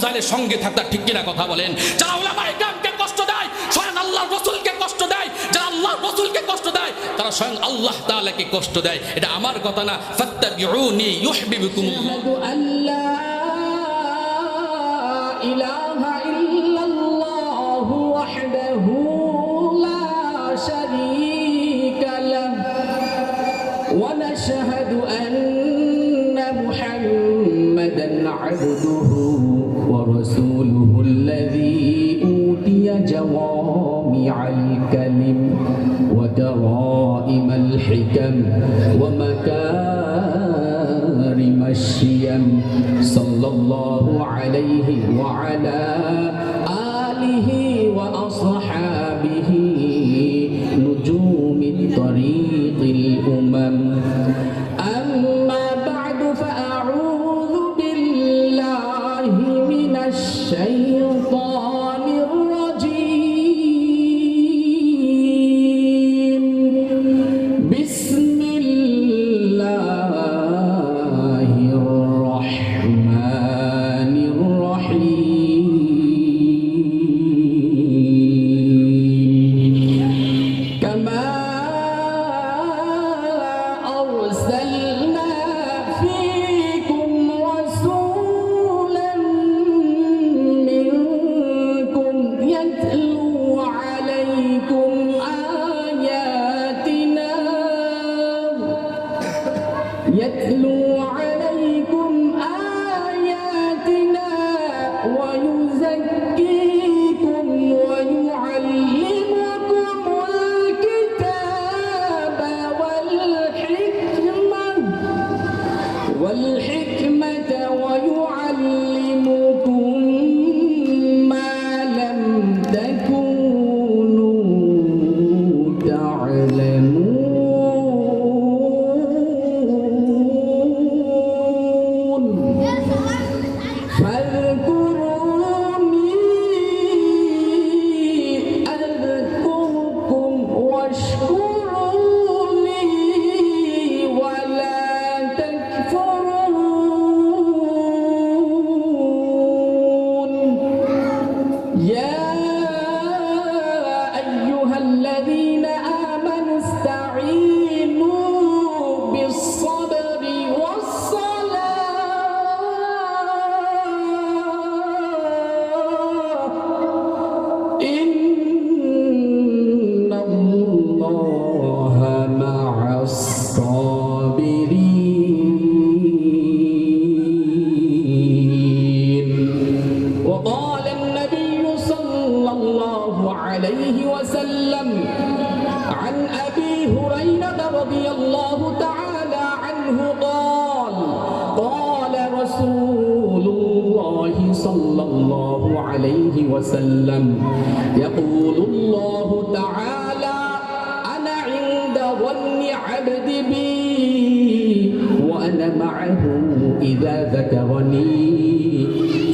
জাইলের সঙ্গে থাকতা, ঠিক কিনা কথা বলেন? যারা উলামায়ে কেরামকে কষ্ট দেয়, স্বয়ং আল্লাহর রাসূলকে কষ্ট দেয়, যারা আল্লাহর রাসূলকে কষ্ট দেয় তারা স্বয়ং আল্লাহ তাআলাকে কষ্ট দেয়। এটা আমার কথা না। ফাত্তাবিউনি ইউহিব্বুকুমুল্লাহ। আল্লাহ ইলাহা ইল্লাল্লাহু ওয়াহদাহু লা শারীকা লাহু ওয়া নাশহাদু আন্না মুহাম্মাদান আবদুহু ওয়া রাসূলুহু আল্লাযী উতিয়া জাওয়ামিআল কালিম ওয়া দারাইমাল হিকাম ওয়া মাকারিমাশ শিয়াম সাল্লাল্লাহু আলাইহি ওয়া আলা আলিহি ওয়া আসহাবিহি নুজুমিত তরিকিল উমাম। আম্মা বা'দু ফাআউযু বিল্লাহি মিনাশ শাইতানির রাজীম। বিসমিল্লাহির রাহমানির রাহিম। কামা أرسلنا فيكم رسولا منكم يتلو عليكم آياتنا ويزكيكم ويعلمكم الكتاب والحكمة ويعلمكم ما لم تكونوا تعلمون فاذكروني أذكركم واشكروا لي ولا تكفرون. يا أيها الذين آمنوا استعينوا بالصبر والصلاة إن الله مع الصابرين. وقال النبي صلى الله عليه وسلم عن أبي هريرة رضي الله تعالى عنه قال قال رسول الله صلى الله عليه وسلم يقول الله تعالى أنا عند ظن عبدي بي وأنا معه إذا ذكرني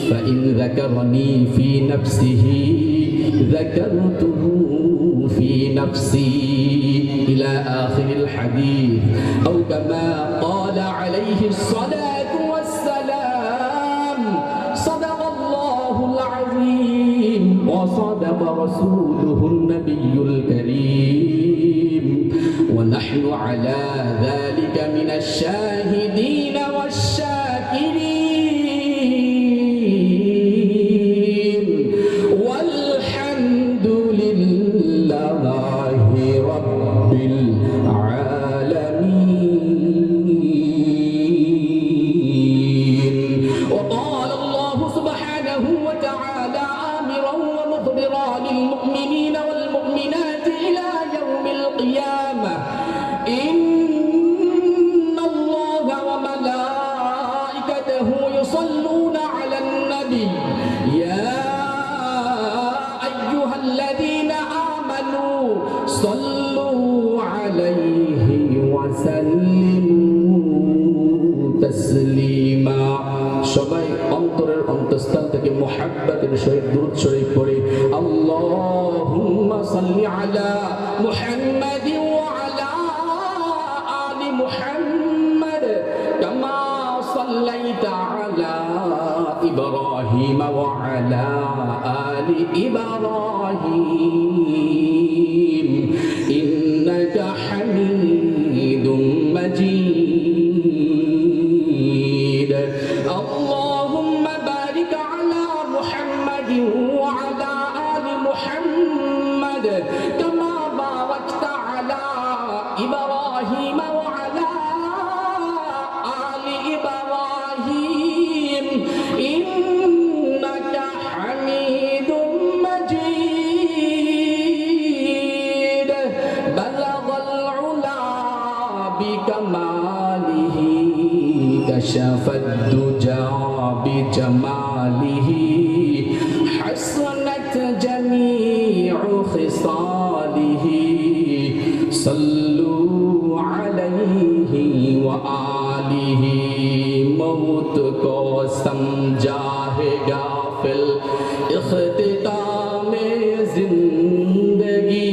فإن ذكرني في نفسه ذكرته في نفسي إلى آخر الحديث أو كما قال عليه الصلاة والسلام. صدق الله العظيم وصدق رسوله النبي الكريم ونحن على ذلك من الشاهدين والشاكرين والحمد لله رب العالمين. وقال الله سبحانه وتعالى آمرا ومخبرا للمؤمنين والمؤمنات إلى يوم القيامة إن الله وملائكته يصلون على النبي يا أيها الذين آمنوا صلوا عليه وسلموا تسليما. সবাই অন্তরের অন্তঃস্থল থেকে মুহাব্বতের সহিত দুরূদ শরীফ পড়ে আল্লাহুম্মা সাল্লি আলা মুহাম্মাদিন ওয়া আলা আলি মুহাম্মাদ কামা সাল্লাইতা আলা ইব্রাহিম إبراهيم وعلى آل إبراهيم إنك حميد مجيد اللهم بارك على محمد وعلى آل محمد كما باركت على إبراهيم وعلى آل إبراهيم إنك حميد مجيد بلغ العلا بكماله كشف الدجى بجماله حسنت جميع خصاله صلوا عليه وآله موت کو سمجھا ہے غافل اختتام زندگی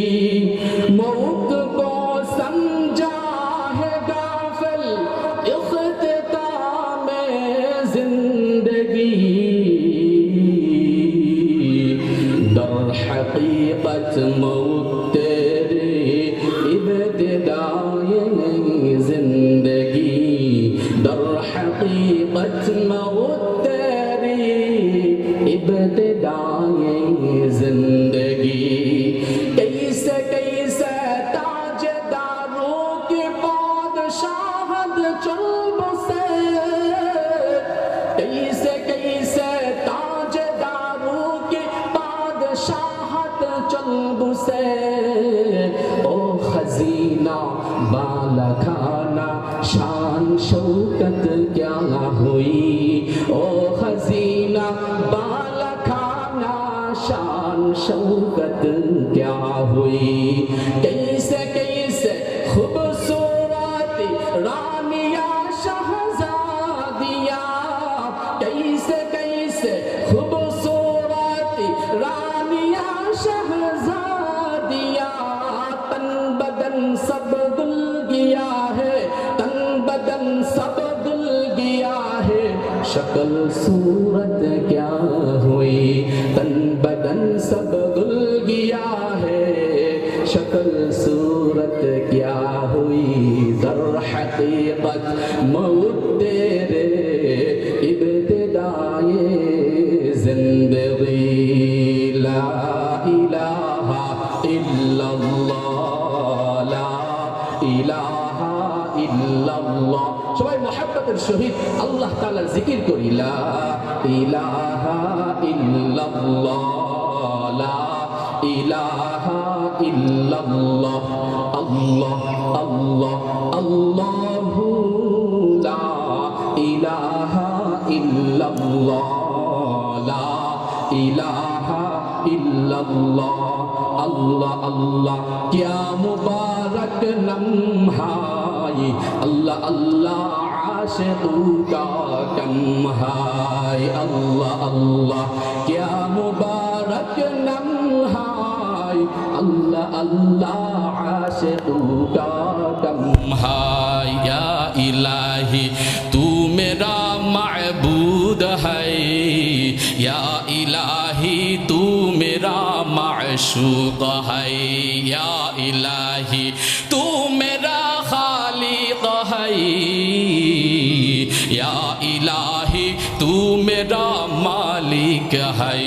موت کو سمجھا ہے غافل اختتام زندگی در حقیقت موت تیرے ابتدائی زندگی در حقیقت موت تیری ابتدائی زندگی کیسے کیسے تاجداروں کے بادشاہت چل بسے کیسے کیسے تاجداروں کے بادشاہت چل بسے او خزینہ بالا کھانا شان شوکت کیا ہوئی او خزینہ بالا کھانا شان شوکت کیا ہوئی کیسے کیسے خوبصورت رانیاں شہزادیاں کیسے کیسے خوبصورت رانیاں شہزادیاں تن بدن سب گل گیا ہے تن بدن سب گل گیا ہے شکل صورت کیا ہوئی تن بدن سب گل گیا ہے شکل صورت کیا ہوئی در حقیقت موت تیرے ابتدائی زندگی لا الہ الا اللہ لا الہ الا اللہ সবাই মুহাব্বতের সহিত আল্লাহ তাআলার জিকির করি লা ইলাহা ইল্লাল্লাহ লা ইলাহা ইল্লাল্লাহ আল্লাহ আল্লাহ আল্লাহু লা ইলাহা ইল্লাল্লাহ লা ইলাহা ইল্লাল্লাহ আল্লাহ আল্লাহ क्या मुबारक लम्हा ये अल्लाह अल्लाह आशिक़ों का कम है अल्लाह अल्लाह क्या मुबारक लम्हा ये अल्लाह अल्लाह आशिक़ों का कम है या इलाही तू मेरा माबूद है या इलाही तू मेरा माशूक़ है या इलाही तू मेरा खालिक़ है या इलाही तू मेरा मालिक है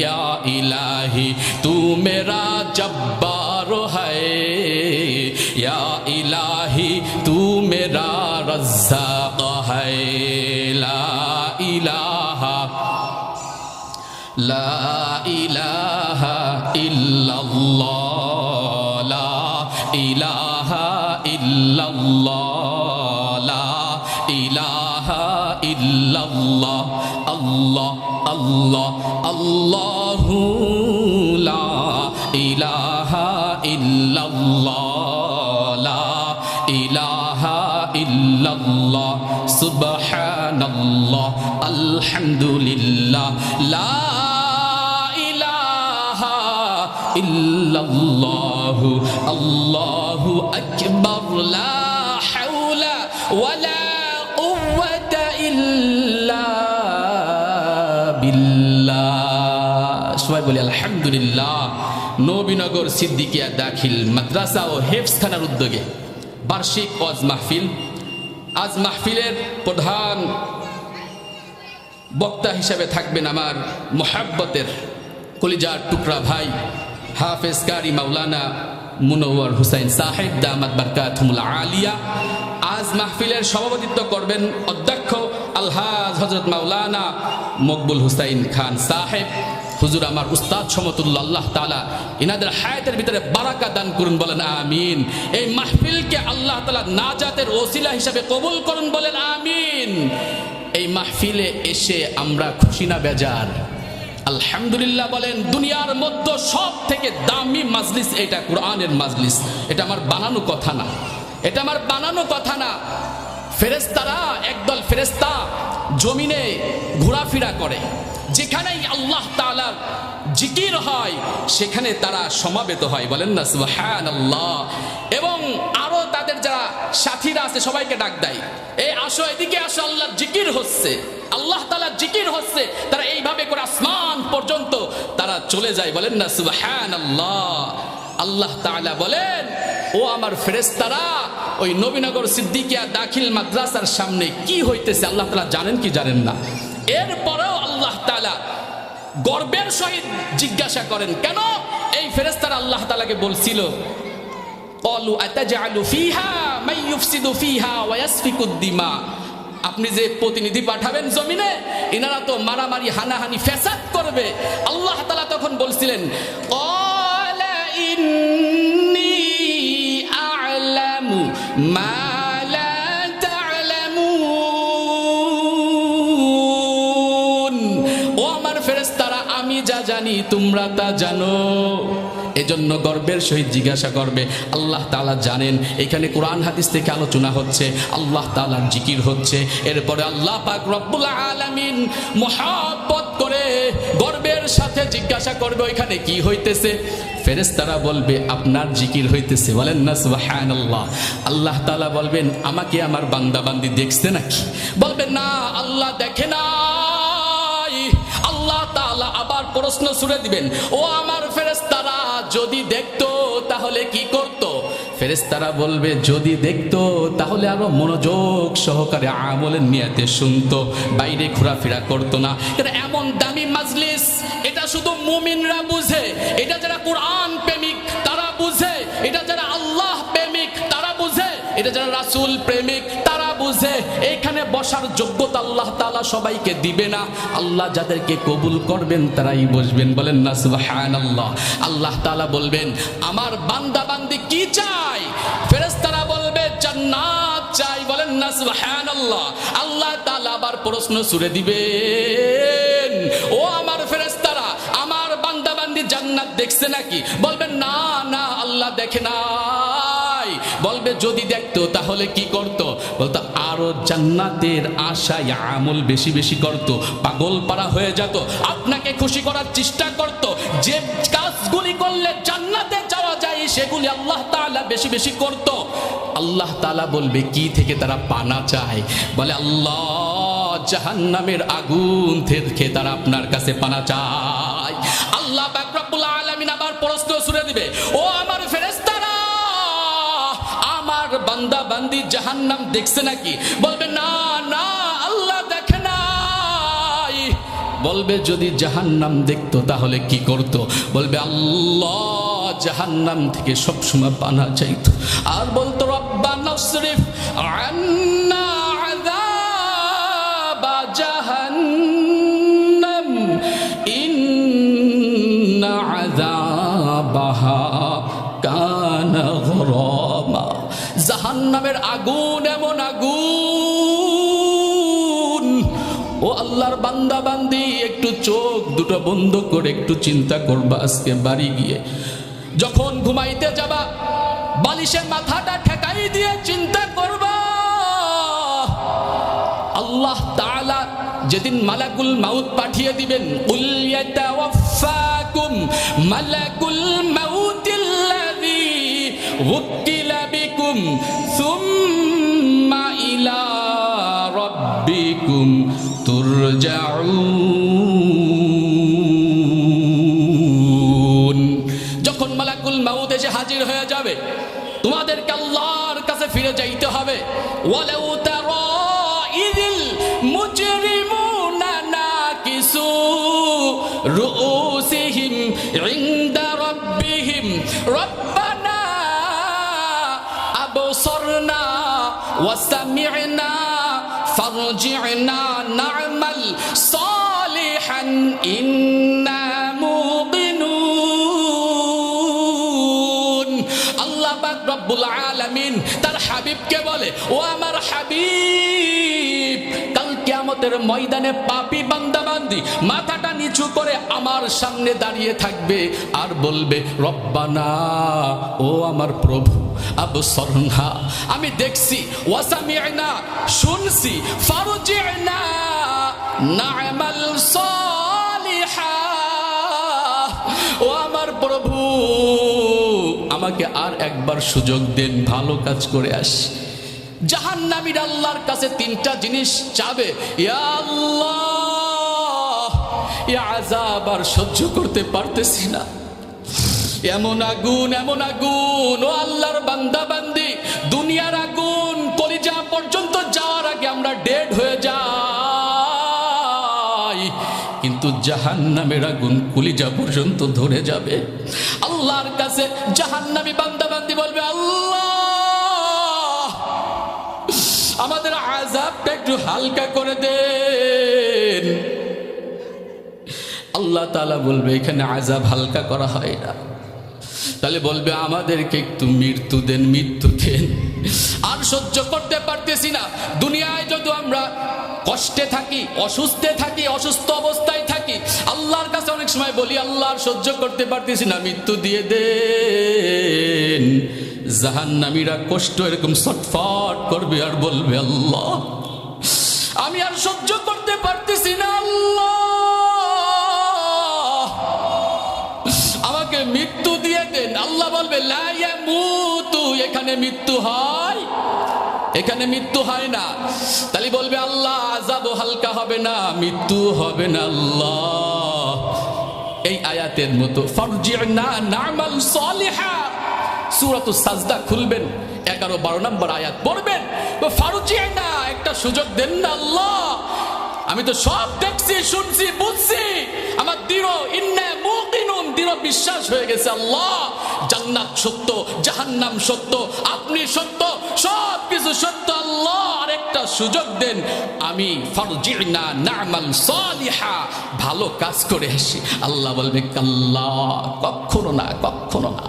या इलाही तू मेरा जब्बार है या इलाही तू मेरा रज़्ज़ाक़ है ला इलाहा इल्लल्लाह ला इलाहा इल्लल्लाह ला इलाहा इल्लल्लाह अल्लाह अल्लाह अल्लाहु ला इलाहा इल्लल्लाह ला इलाहा इल्लल्लाह सुब्हानल्लाह अल्हम्दुलिल्लाह ला इलाहा इल्लल्लाहु अल्लाहु अकबर ला हौला वला कुव्वता इल्ला বলি আলহামদুলিল্লাহ। নবীনগর সিদ্দিকিয়া দাখিল মাদ্রাসা ও হেফজখানার উদ্যোগে বার্ষিক ওয়াজ মাহফিল। আজ মাহফিলের প্রধান বক্তা হিসেবে থাকবেন আমার মোহাব্বতের কলিজার টুকরা ভাই হাফেজ কারি মাওলানা মুনওয়ার হুসাইন সাহেব দামাত বারকাতুহুল আলিয়া। আজ মাহফিলের সভাপতিত্ব করবেন অধ্যক্ষ আলহাজ হযরত মাওলানা মকবুল হুসাইন খান সাহেব। হুজুর আমার উস্তাদ সমতুল্লাহ, আল্লাহ তাআলা ইনাদের হায়াতের ভিতরে বারাকা দান করুন, বলেন আমিন। এই মাহফিলকে আল্লাহ তাআলা নাজাতের ওসিলা হিসেবে কবুল করুন, বলেন আমিন। এই মাহফিলে এসে আমরা খুশি না বেজার? আলহামদুলিল্লাহ বলেন। দুনিয়ার মধ্যে সব থেকে দামি মাজলিস এটা কোরআনের মাজলিস। এটা আমার বানানো কথা না, এটা আমার বানানো কথা না। ফেরেশতারা, একদল ফেরেশতা জমিনে ঘোরাফেরা করে, যেখানেই আল্লাহ তাআলার জিকির হয় সেখানে তারা সমাবেত হয়, বলেন না সুবহানাল্লাহ। এবং আরো তাদের যারা সাথীরা আছে সবাইকে ডাক দেয়, এই আসো, এদিকে আসো, আল্লাহর জিকির হচ্ছে, আল্লাহ তাআলার জিকির হচ্ছে। তারা এইভাবে করে আসমান পর্যন্ত তারা চলে যায়, বলেন না সুবহানাল্লাহ। আল্লাহ তাআলা বলেন, ও আমার ফেরেশতারা, ওই নবীনগর সিদ্দিকিয়া দাখিল মাদ্রাসার সামনে কি হইতেছে আল্লাহ তাআলা জানেন কি জানেন না? এরপরেও আল্লাহ তাআলা গর্বের সহিত জিজ্ঞাসা করেন, কেন? এই ফেরেশতারা আল্লাহ তাআলাকে বলছিল, ক্বালু আতাজআলু ফীহা মান ইউফসিদু ফীহা ওয়া ইয়াসফিকুদ দিমা। আপনি যে প্রতিনিধি পাঠাবেন জমিনে, ইনারা তো মারামারি হানাহানি ফ্যাসাদ করবে। আল্লাহ তাআলা তখন বলছিলেন, ক্বালা ইন্নী আ'লামু মা যা জানি তোমরা তা জানো। এজন্য গর্বের সহিত জিজ্ঞাসা করবে। আল্লাহ তাআলা জানেন। এখানে কোরআন হাদিস থেকে আলোচনা হচ্ছে, আল্লাহ তাআলার জিকির হচ্ছে। এরপরে আল্লাহ পাক রব্বুল আলামিন মুহাব্বত করে গর্বের সাথে জিজ্ঞাসা করবে, ওইখানে কি হইতেছে? ফেরেশতারা বলবে, আপনার জিকির হইতেছে, বলেন না সুবহানাল্লাহ। আল্লাহ তাআলা বলবেন, আমাকে আমার বান্দা বান্দি দেখছে নাকি? বলবেন না, আল্লাহ দেখে না। আল্লাহ তাআলা আবার প্রশ্ন ছুড়ে দিবেন, ও আমার ফেরেশতারা, যদি দেখতো তাহলে কি করত? ফেরেশতারা বলবে, যদি দেখতো তাহলে আরো মনোযোগ সহকারে আমলের নিয়তে শুনতো, বাইরে ঘোরাফেরা করতো না। এমন দামি মাজলিস, এটা শুধু মুমিনরা বুঝে, এটা যারা কোরআন প্রেমিক তারা বুঝে, এটা যারা আল্লাহ প্রেমিক তারা বুঝে, এটা যারা রাসূল প্রেমিক তারা বুঝে। এইখানে বসার যোগ্যতা আল্লাহ তাআলা সবাইকে দিবে না। আল্লাহ যাদেরকে কবুল করবেন তারাই বসবেন, বলেন না সুবহানাল্লাহ। আল্লাহ তাআলা বলবেন, আমার বান্দা বান্দি কি চাই? ফেরেশতারা বলবে, জান্নাত চাই, বলেন না সুবহানাল্লাহ। আল্লাহ তাআলা আবার প্রশ্ন ছুড়ে দিবেন, ও আমার ফেরেশতারা, আমার বান্দা বান্দি জান্নাত দেখছে নাকি? বলবেন, না না, আল্লাহ দেখে না। বলবে, যদি দেখতো তাহলে কি করত? বলতো, আরো জান্নাতের আশায় আমল বেশি বেশি করত, পাগল পারা হয়ে যেত, আপনাকে খুশি করার চেষ্টা করত। যে কাজগুলি করলে জান্নাতে যাওয়া যায় সেগুলি আল্লাহ তাআলা বেশি বেশি করত। আল্লাহ তাআলা বলবে, কি থেকে তারা পানা চায়? বলে, আল্লাহ জাহান্নামের আগুন থেকে তারা আপনার কাছে পানা চায়। আল্লাহ পাক রব্বুল আলামিন আবার প্রশ্ন ছুড়ে দিবে, ও আমার ফেরেশতারা, আমার বান্দা বান্দি জাহান্নাম দেখছে নাকি? বলবে, না না, আল্লাহ দেখে নাই। বলবে, যদি জাহান্নাম দেখতো তাহলে কি করত? বলবে, আল্লাহ জাহান্নাম থেকে সবসময় পানা চাইতো, আর বলতো, রব্বানা সরিফ আন্না আযাবা জাহান্নাম ইন্না আযাবাহা কানা গরামা। জাহান্নামের আগুন এমন আগুন। ও আল্লাহর বান্দা বান্দি, একটু চোখ দুটো বন্ধ করে একটু চিন্তা করবা। আজকে বাড়ি গিয়ে যখন ঘুমাইতে যাবা, বালিশে মাথাটা ঠেকাই দিয়ে চিন্তা করবা, আল্লাহ তাআলা যেদিন মালাকুল মাউত পাঠিয়ে দিবেন, কুল ইয়াতাওয়াফাকুম মালাকুল মাউতিল্লাযী উকিলা বিকুম সুম্মা ইলা রাব্বিকুম তুরজাউন। ফিরে যাইতে হবে। ওয়ালাউ তারা ইযিল মুজরিমুনা নাকিসু রুউসিহিম ইনদা রাব্বিহিম রব্বানা আবসারনা ওয়া সামি'না ফারজি'না না'মাল সালিহান ইন্না মুকিনুন। আল্লাহ পাক রব্বুল আলামিন তার হাবিবকে বলে, ও আমার হাবিব, কাল কিয়ামতের ময়দানে পাপী বান্দা বান্দি মাথাটা নিচু করে আমার সামনে দাঁড়িয়ে থাকবে আর বলবে, রব্বানা, ও আমার প্রভু, আবসরনা, আমি দেখছি, ওয়াসামি'না, শুনছি, ফারজি'না না'মাল সালিহা, ও আমার প্রভু, আমাকে আর একবার সুযোগ দেন, ভালো কাজ করে আসি। জাহান্নামীরা আল্লাহর কাছে তিনটা জিনিস চাবে, ইয়া আল্লাহ, ইয়া আযাব আর সহ্য করতে পারতেছি না, এমন আগুন, এমন আগুন, ও আল্লাহর বান্দা বান্দি, দুনিয়ার আগুন কলিজা পর্যন্ত যাওয়ার আগে আমরা ডেড হয়ে যাই, কিন্তু জাহান্নামের আগুন কলিজা পর্যন্ত ধরে যাবে। আল্লাহর কাছে জাহান্নামী বান্দা বান্দি বলবে, আল্লাহ, আমাদের আযাবটা একটু হালকা করে দেন। আল্লাহ তাআলা বলবে, এখানে আযাব হালকা করা হয় না। তাহলে বলবে, আমাদেরকে একটু মৃত্যু দেন, মৃত্যু দেন, আর সহ্য করতে পারতেছি না। দুনিয়ায় যদি আমরা কষ্টে থাকি, অসুস্থে থাকি, অসুস্থ অবস্থায় থাকি, আল্লাহর কাছে অনেক সময় বলি, আল্লাহ আর সহ্য করতে পারতেছি না, মৃত্যু দিয়ে দেন। জাহান্নামীরা কষ্ট এরকম ছটফট করবে আর বলবে, আল্লাহ, আমি আর সহ্য করতে পারতেছি না, আল্লাহ, আমাকে মৃত্যু দিয়ে দেন। আল্লাহ বলবে, লা ইয়ামুতু, এখানে মৃত্যু হয়? এখানে মৃত্যু হয় না। তাহলে বলবে, আল্লাহ, আযাবও হালকা হবে না, মৃত্যু হবে না। আল্লাহ, এই আয়াতের মতো ফারজি'না না'মাল সালিহা, সূরাতুস সাজদা খুলবেন, 11-12 নম্বর আয়াত পড়বেন, ফারজি'না, একটা সুযোগ দেন না আল্লাহ, আমি তো সব দেখছি, শুনছি, বুঝছি, আমার দৃঢ় ইন্না মুকিনুন, দৃঢ় বিশ্বাস হয়ে গেছে, আল্লাহ, জান্নাত সত্য, জাহান্নাম সত্য, আপনি সত্য, সব কিছু সত্য, আল্লাহ, আর একটা সুযোগ দেন, আমি ফারজি'না না'মাল সালিহা, ভালো কাজ করে আসি। আল্লাহ বলবে, কাল্লা, কখনো না, কখনো না।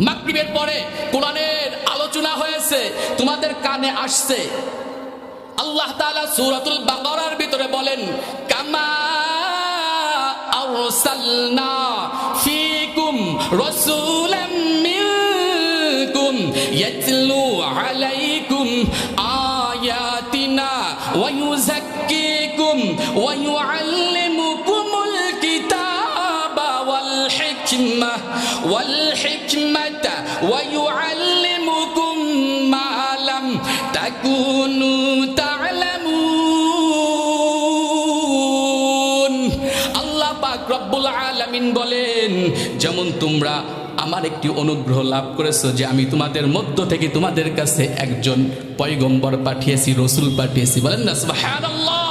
মাগরিবের পরে কোরআনের আলোচনা হয়েছে, তোমাদের কানে আসছে, আল্লাহ তাআলা সূরাতুল বাকারার ভিতরে বলেন, কামা আরসালনা ফীকুম রাসূলাম মিনকুম ইয়াতলু আলাইকুম আয়াতিনা ওয়া ইউযাক্কিকুম ওয়া ইউআল্লিমুকুমুল কিতাবা ওয়াল হিকমাতা ওয়া ইউআল্লিমুকুম মা লাম তাকুনু তা'লামুন। আল্লাহ পাক রব্বুল আলামিন বলেন, যেমন তোমরা আমার একটি অনুগ্রহ লাভ করেছো যে আমি তোমাদের মধ্য থেকে তোমাদের কাছে একজন পয়গম্বর পাঠিয়েছি, রসুল পাঠিয়েছি, বলেন না সুবহানাল্লাহ,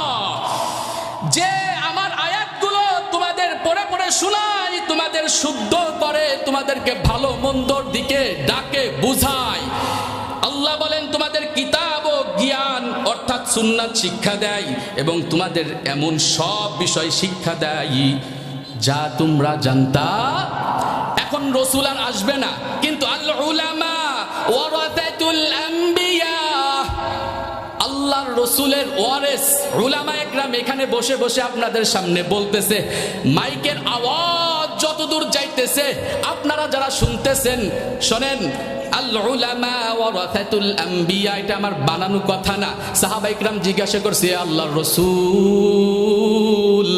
যে আমার আয়াতগুলো তোমাদের পড়ে পড়ে শোনায়, তোমাদের শুদ্ধ করে, তোমাদেরকে ভালো মন্দর দিকে ডাকে, বুঝায়। আল্লাহ বলেন, তোমাদের কিতাব ও জ্ঞান অর্থাৎ সুন্নাত শিক্ষা দেয়, এবং তোমাদের এমন সব বিষয় শিক্ষা দেয় যা তোমরা জানতা। এখন রসুল আর আসবে না, কিন্তু আল উলামা ওয়ারাসাতুল আম্বিয়া, আল্লাহর রসুলের ওয়ারেস উলামা একরাম এখানে বসে বসে আপনাদের সামনে বলতেছে, মাইকের আওয়াজ যতদূর যাইতেছে আপনারা যারা শুনতেছেন শোনেন, আল উলামা ওয়ারাসাতুল আম্বিয়া, এটা আমার বানানো কথা না। সাহাবা ইকরাম জিজ্ঞাসা করছে, আল্লাহর রাসূল,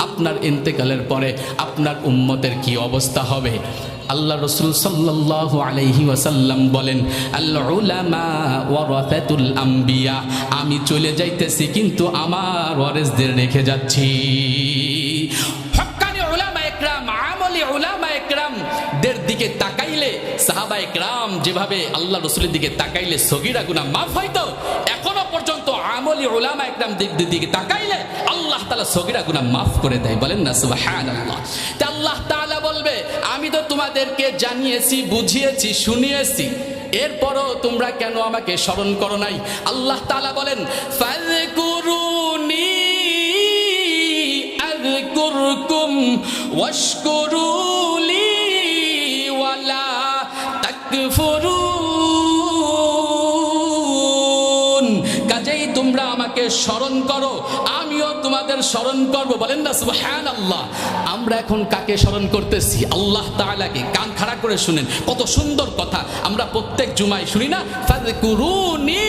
আপনার ইন্তেকালের পরে আপনার উম্মতের কি অবস্থা হবে? আল্লাহ রাসূল সাল্লাল্লাহু আলাইহি ওয়াসাল্লাম বলেন, আল উলামা ওয়ারাসাতুল আম্বিয়া, আমি চলে যাইতেছি কিন্তু আমার ওয়ারিসদের রেখে যাচ্ছি। হক্কানি উলামা একরাম, আমলি উলামা একরাম দের দিকে তাকাইলে সাহাবায়ে কেরাম যেভাবে আল্লাহ রাসূলের দিকে তাকাইলে সগীরা গুনাহ মাফ হইতো, এখনো পর্যন্ত আমলি উলামায়ে কেরাম দিকে তাকাইলে আল্লাহ তাআলা সগীরা গুনাহ মাফ করে দেয়। বলেন না সুবহানাল্লাহ। তা আল্লাহ তাআলা বলবে আমি তো তোমাদেরকে জানিয়েছি, বুঝিয়েছি, শুনিয়েছি, এরপরও তোমরা কেন আমাকে স্মরণ করো নাই? আল্লাহ তাআলা বলেন ফাযকুরুনি আযকুরকুম ওয়াশকুরুলি ওয়ালা তাকফুরুন। কাজেই তোমরা আমাকে স্মরণ করো, আমিও তোমাদের স্মরণ করব। বলেন না সুবহানাল্লাহ। আমরা এখন কাকে স্মরণ করতেছি? আল্লাহ তাআলাকে। কান খাড়া করে শুনেন, কত সুন্দর কথা আমরা প্রত্যেক জুমায় শুনি না? ফাযকুরুনি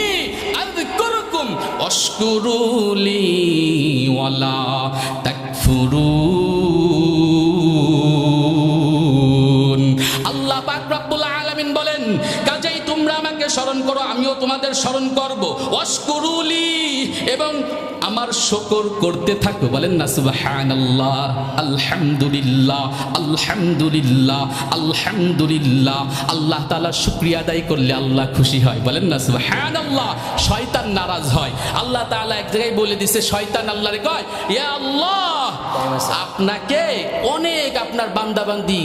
আযকুরকুম ওয়াশকুরুলি ওয়ালা তাকফুরুন। আল্লাহ পাক রব্বুল আলামিন বলেন কাজেই তোমরা আমাকে স্মরণ করো, আমিও তোমাদের স্মরণ করব। ওয়াশকুরুলি, এবং আমার শুকর করতে থাকো। বলেন না সুবহানাল্লাহ, আলহামদুলিল্লাহ, আলহামদুলিল্লাহ, আলহামদুলিল্লাহ। আল্লাহ তাআলা শুকরিয়া আদায় করলে আল্লাহ খুশি হয়। বলেন না সুবহানাল্লাহ। শয়তান নারাজ হয়। আল্লাহ তাআলা এক জায়গায় বলে দিয়েছে, শয়তান আল্লাহরে কয় ইয়া আল্লাহ, আপনাকে অনেক আপনার বান্দাবান্দি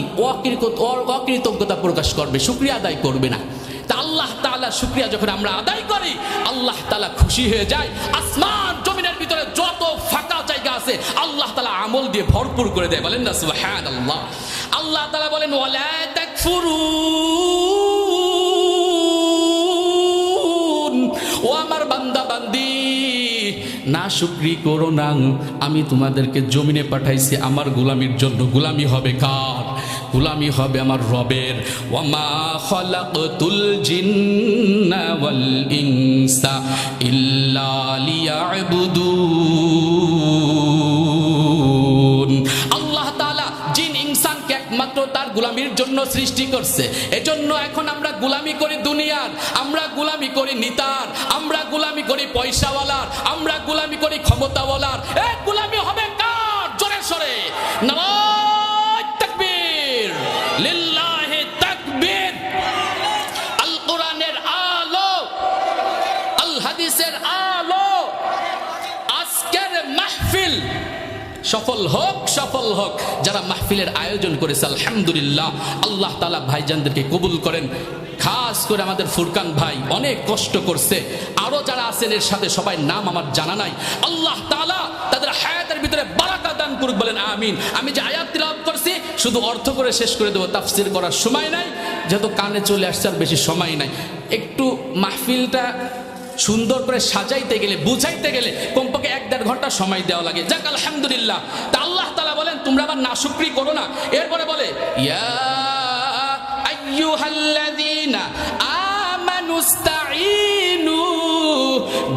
অকৃতজ্ঞতা প্রকাশ করবে, শুকরিয়া আদায় করবে না। তা আল্লাহ তাআলা শুকরিয়া যখন আমরা আদায় করি আল্লাহ তাআলা খুশি হয়ে যায়। আসমান জমিনের ভিতরে যত ফাঁকা জায়গা আছে আল্লাহ তাআলা আমল দিয়ে ভরপুর করে দেয়। বলেন না সুবহানাল্লাহ। আল্লাহ তাআলা বলেন ওয়ালা তাকফুরুন, ও আমার বান্দা বান্দি না শুকরি করো না। আমি তোমাদেরকে জমিনে পাঠাইছি আমার গোলামির জন্য। গোলামি হবে কার? গোলামি হবে আমার রবের। ওয়ামা খালাকতুল জিন্না ওয়াল ইনসা ইল্লা লিয়াবুদুন। আল্লাহ তাআলা জিন ইনসানকে একমাত্র তার গোলামির জন্য সৃষ্টি করছে। এজন্য এখন আমরা গোলামি করি দুনিয়ার, আমরা গোলামি করি নিতার, আমরা গোলামি করি পয়সাওয়ালার, আমরা গোলামি করি ক্ষমতাওয়ালার। এই গোলামি হবে কার? জোরে সরে নারায়ে তাকবীর, লিল্লাহি তাকবীর। আল কোরআনের আলো, আল হাদিসের আলো। আজকের মাহফিল সফল হোক, সফল হোক। যারা মাহফিলের আয়োজন করেছে আলহামদুলিল্লাহ, আল্লাহ তাআলা ভাইজানদেরকে কবুল করেন। খাস করে আমাদের ফুরকান ভাই অনেক কষ্ট করছে, আরো যারা আছেন এর সাথে সবাই নাম আমার জানা নাই। আল্লাহ তাআলা তাদের হায়াতের ভিতরে বারাকা দান করুক। বলেন আমিন। আমি যে আয়াত তিলাওয়াত করছি শুধু অর্থ করে শেষ করে দেবো, তাফসীর করার সময় নাই, যেহেতু কানে চলে আসছে আর বেশি সময় নাই। একটু মাহফিলটা সুন্দর করে সাজাইতে গেলে, বুঝাইতে গেলে কমপক্ষে 1-1.5 ঘন্টা সময় দেওয়া লাগে। যাক আলহামদুলিল্লাহ। তা আল্লাহ তাআলা বলেন তোমরা আবার নাশুকরি করো না। এরপরে বলে ইয়া আইয়ুহাল্লাযীনা আমানুস্তাঈনু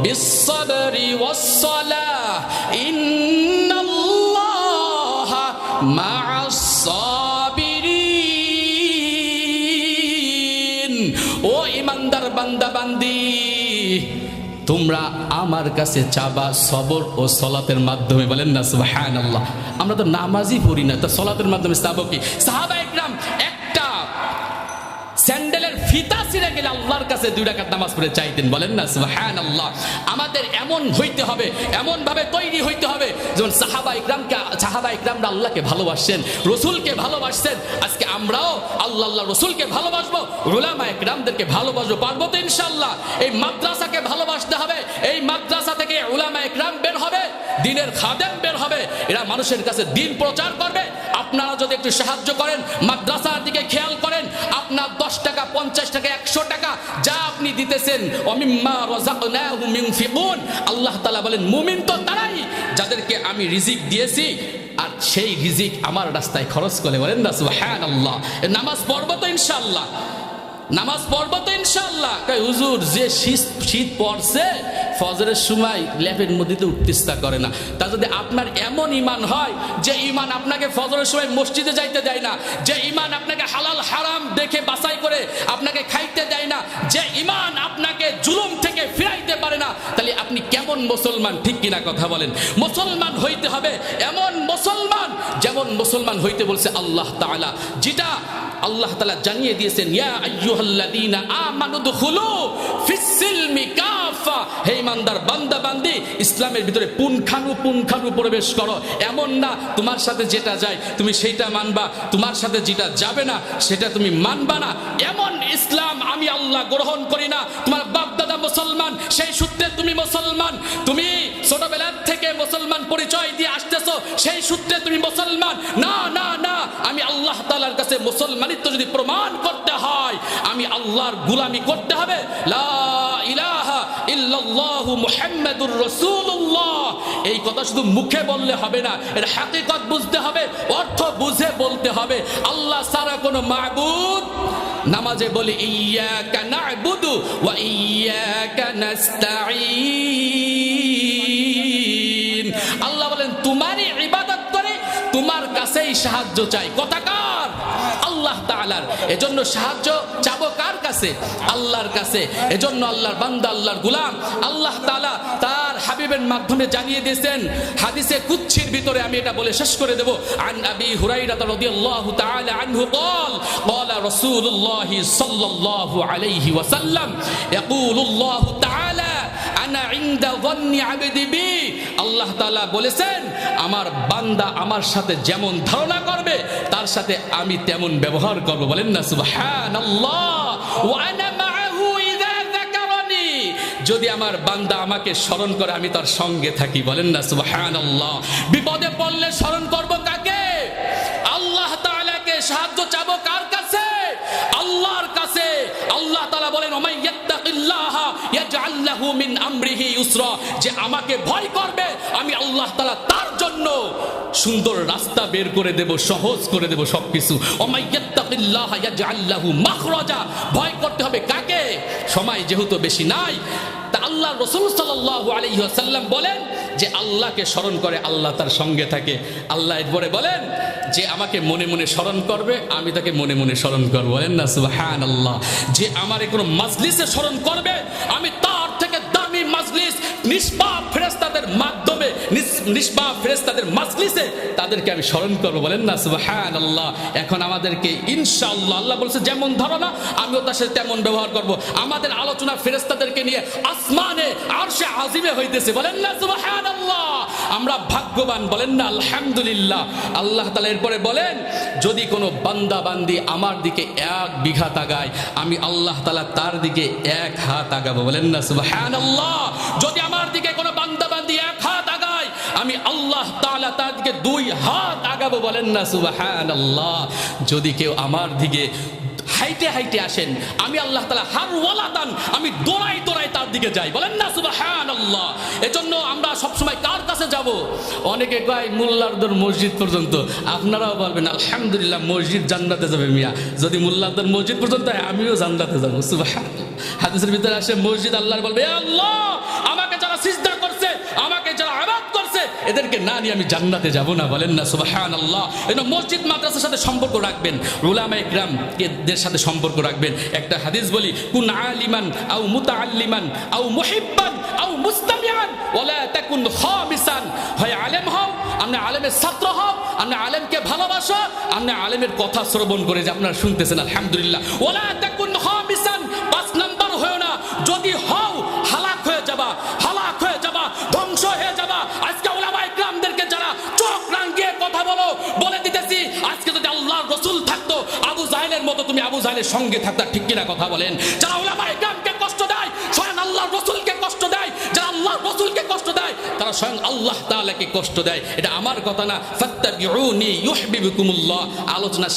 বিস-সাবরি ওয়াস-সালাহ ইন্নাল্লাহা মা'আস-সাবিরিন। ও ঈমানদার বান্দা বান্দি, তোমরা আমার কাছে চাবা সবর ও সলাতের মাধ্যমে। বলেন না সুবহানাল্লাহ। আমরা তো নামাজই পড়ি না, তা সলাতের মাধ্যমে চাবো কি? সাহাবায়ে কেরাম একটা স্যান্ডেলের ফিতা ছিঁড়ে গেলে আল্লাহর কাছে 2 রাকাত নামাজ পড়ে চাইতেন। বলেন না সুবহানাল্লাহ। আমাদের এমন হইতে হবে, এমন ভাবে তৈরি হইতে হবে যেমন সাহাবায়ে কেরামরা আল্লাহকে ভালোবাসেন, রাসূলকে ভালোবাসেন। আজকে আমরাও আল্লাহ রাসূলকে ভালোবাসবো, উলামায়ে কেরামদেরকে ভালোবাসবো। পারবো তো ইনশাআল্লাহ। এই মাদ্রাসাকে ভালোবাসতে হবে। এই মাদ্রাসা থেকে উলামায়ে কেরাম বের হবে, দ্বীনের খাদেম বের হবে, এরা মানুষের কাছে দ্বীন প্রচার করবে। আপনারা যদি একটু সাহায্য করেন, মাদ্রাসার দিকে খেয়াল করেন, আপনার 10 টাকা, 50 টাকা, 100 টাকা যা আপনি দিতেছেন, ওয়ামিম্মা রাযাকনাহুম ইউনফিকুন। আল্লাহ তাআলা বলেন মুমিন তো তারাই যাদেরকে আমি রিজিক দিয়েছি আর সেই রিজিক আমার রাস্তায় খরচ করে। বলেন না সুবহানাল্লাহ। নামাজ পড়বো তো ইনশাআল্লাহ, নামাজ পড়বো তো ইনশাআল্লাহ। কই হুজুর যে শীত পড়ছে ফজরের সময় ল্যাপের মধ্যে উঠতে ইচ্ছা করে না। তা যদি আপনার এমন ঈমান হয় যে ঈমান আপনাকে ফজরের সময় মসজিদে যাইতে দেয় না, যে ঈমান আপনাকে হালাল হারাম দেখে বাছাই করে আপনাকে খাইতে দেয় না, যে ঈমান আপনাকে জুলুম থেকে ফিরাইতে পারে না, তাহলে আপনি কেমন মুসলমান, ঠিক কিনা কথা বলেন? মুসলমান হইতে হবে এমন মুসলমান যেমন মুসলমান হইতে বলছে আল্লাহ তাআলা, যেটা আল্লাহ তাআলা জানিয়ে দিয়েছেন, ইয়া আইয়ুহাল্লাযীনা আমানু দুখুলু ফিস-সিলমি কাফা, হে ইমানদার বান্দা বান্দি ইসলামের ভিতরে পুনখানু প্রবেশ করো। এমন না তোমার সাথে যেটা যায় তুমি সেইটা মানবা, তোমার সাথে যেটা যাবে না সেটা তুমি মানবা না। এমন ইসলাম আমি আল্লাহ গ্রহণ করি না। তোমার বাপ দাদা মুসলমান, সেই সূত্রে তুমি মুসলমান, তুমি ছোটবেলা থেকে মুসলমান পরিচয় দিয়ে আসতেছো, সেই সূত্রে তুমি মুসলমান না। না না, আমি আল্লাহ তাআলার কাছে মুসলমানিত্ব যদি প্রমাণ করতে হয় আমি আল্লাহর গোলামি করতে হবে। লা ইলাহা ইল্লাল্লাহু মুহাম্মাদুর রাসূলুল্লাহ, এই কথা শুধু মুখে বললে হবে না, এর হাকিকত বুঝতে হবে, অর্থ বুঝে বলতে হবে। আল্লাহ ছাড়া কোনো মাবুদ, নামাজে বলি ইয়্যাকা না'বুদু ওয়া ইয়্যাকা নাস্তাঈন, আল্লাহ বলেন তোমারই ইবাদত করে তোমার কাছেই সাহায্য চাই। কথা কার? আল্লাহ তাআলার। এজন্য সাহায্য চাবো কার কাছে? আল্লাহর কাছে। এজন্য আল্লাহর বান্দা, আল্লাহর গোলাম আল্লাহ তাআলা তার হাবিবের মাধ্যমে জানিয়ে দিয়েছেন হাদিসে কুদসির ভিতরে, আমি এটা বলে শেষ করে দেব। আন আবি হুরায়রা রাদিয়াল্লাহু তাআলা আনহু قال قال رسول الله صلى الله عليه وسلم يقول الله تعالى انا عند ظن عبدي بي, আল্লাহ তাআলা বলেছেন আমার বান্দা আমার সাথে যেমন ধারণা করবে তার সাথে আমি তেমন ব্যবহার করব। বলেন না সুবহানাল্লাহ। ওয়া আনা মাআহু ইযা যাকারানি, যদি আমার বান্দা আমাকে স্মরণ করে আমি তার সঙ্গে থাকি। বলেন না সুবহানাল্লাহ। বিপদে পড়লে স্মরণ করব কাকে? আল্লাহ তাআলাকে। সাহায্য চাবো কার কাছে? আল্লাহর কাছে। আল্লাহ তাআলা বলেন ওমাই ইয়াত্তাকিল্লাহা ইয়াজআল লাহু মিন আমরিহি ইউসরা, যে আমাকে ভয় করবে আমি আল্লাহ তাআলা তার জন্য সুন্দর রাস্তা বের করে দেব, সহজ করে দেব সবকিছু। ওমাই ইয়াত্তাকিল্লাহা ইয়াজআল লাহু মাখরাজা, ভয় করতে হবে কাকে? সময় যেহেতু বেশি নাই, তা আল্লাহ রাসূল সাল্লাল্লাহু আলাইহি ওয়াসাল্লাম বলেন যে আল্লাহকে স্মরণ করে আল্লাহ তার সঙ্গে থাকে। আল্লাহ এরপরে বলেন যে আমাকে মনে মনে স্মরণ করবে আমি তাকে মনে মনে স্মরণ করব। বলেন না সুবহানাল্লাহ। যে আমার কোনো মাজলিসে স্মরণ করবে আমি তার থেকে দামি মাজলিস নিষ্পাপ ফেরেশতাদের মাধ্যমে, নিষ্পাপ ফেরেশতাদের মাজলিসে তাদেরকে আমি স্মরণ করব। বলেন না সুবহানাল্লাহ। এখন আমাদেরকে ইনশাআল্লাহ আল্লাহ বলছে যেমন ধারণা আমিও তার সাথে তেমন ব্যবহার করব। আমাদের আলোচনা ফেরেশতাদেরকে নিয়ে আসমানে আরশে আজিমে হইতেছে। বলেন না সুবহানাল্লাহ। আমরা ভাগ্যবান। বলেন না আলহামদুলিল্লাহ। আল্লাহ তাআলা এরপরে বলেন যদি কোনো বান্দা বান্দি আমার দিকে 1 বিঘা তাকায় আমি আল্লাহ তাআলা তার দিকে 1 হাত আগাবো। বলেন না সুবহানাল্লাহ। যদি আমার দিকে কোনো বান্দা বান্দি 1 হাত আগায় আমি আল্লাহ তাআলা তার দিকে 2 হাত আগাবো। বলেন না সুবহানাল্লাহ। যদি কেউ আমার দিকে হাইটে হাইটে আসেন আমি আল্লাহ তাআলা হারওয়ালাদান, আমি দৌড়াই দৌড়াই তার দিকে যাই। বলেন না সুবহানাল্লাহ। এজন্য আমরা সবসময় কার কাছে যাব? অনেকে কয় মোল্লারদের মসজিদ পর্যন্ত। আপনারাও বলবেন আলহামদুলিল্লাহ মসজিদ জান্নাতে যাবে মিয়া। যদি মোল্লারদের মসজিদ পর্যন্ত হয় আমিও জান্নাতে যাব। সুবহানাল্লাহ। হাদিসের ভিতরে আসে মসজিদ আল্লাহর বলবে এ আল্লাহ আমাকে যারা সিজদা করছে, আমাকে যারা ইবাদত করছে এদেরকে না নিয়ে আমি জান্নাতে যাব না। বলেন না সুবহানাল্লাহ। এই মসজিদ মাদ্রাসার সাথে সম্পর্ক রাখবেন, উলামায়ে কিরাম দের সাথে সম্পর্ক রাখবেন। একটা হাদিস বলি কুন আলিমান আও মুতাআল্লিমান আও মুহিব্বান আও মুস্তামিআন ওয়ালা তাকুন খামিসান, হয় আলেম হও, আপনি আলেমের ছাত্র হও, আপনি আলেমকে ভালোবাসো, আপনি আলেমের কথা শ্রবণ করে যে আপনারা শুনতেছেন আলহামদুলিল্লাহ। ওয়ালা তাকুন খামিসান, 5 নাম্বার হয়ো না। যদি হও হালাক হয়ে যাবা, হালাক হয়ে যাবা, ধ্বংস হয়ে যাবা। আজকে উলামায়ে কিরামদেরকে যারা চোখ রাঙিয়ে কথা বলো বলে দিতেছি আজকে যদি আল্লাহর রাসূল থাকতো আবু জাহেলের মতো তুমি আবু জাহেলের সঙ্গে থাকতা। ঠিক কিনা কথা বলেন? যারা উলামায়ে কিরামকে কষ্ট দেয় স্বয়ং আল্লাহর রাসূলকে কষ্ট দেয়, যারা আল্লাহর রাসূলকে কষ্ট দেয় তারা স্বয়ং আল্লাহ তাআলাকে কষ্ট দেয়। এটা আমার কথা না। ফাত্তাবিউনি ইউহিব্বুকুমুল্লাহ। আলোচনা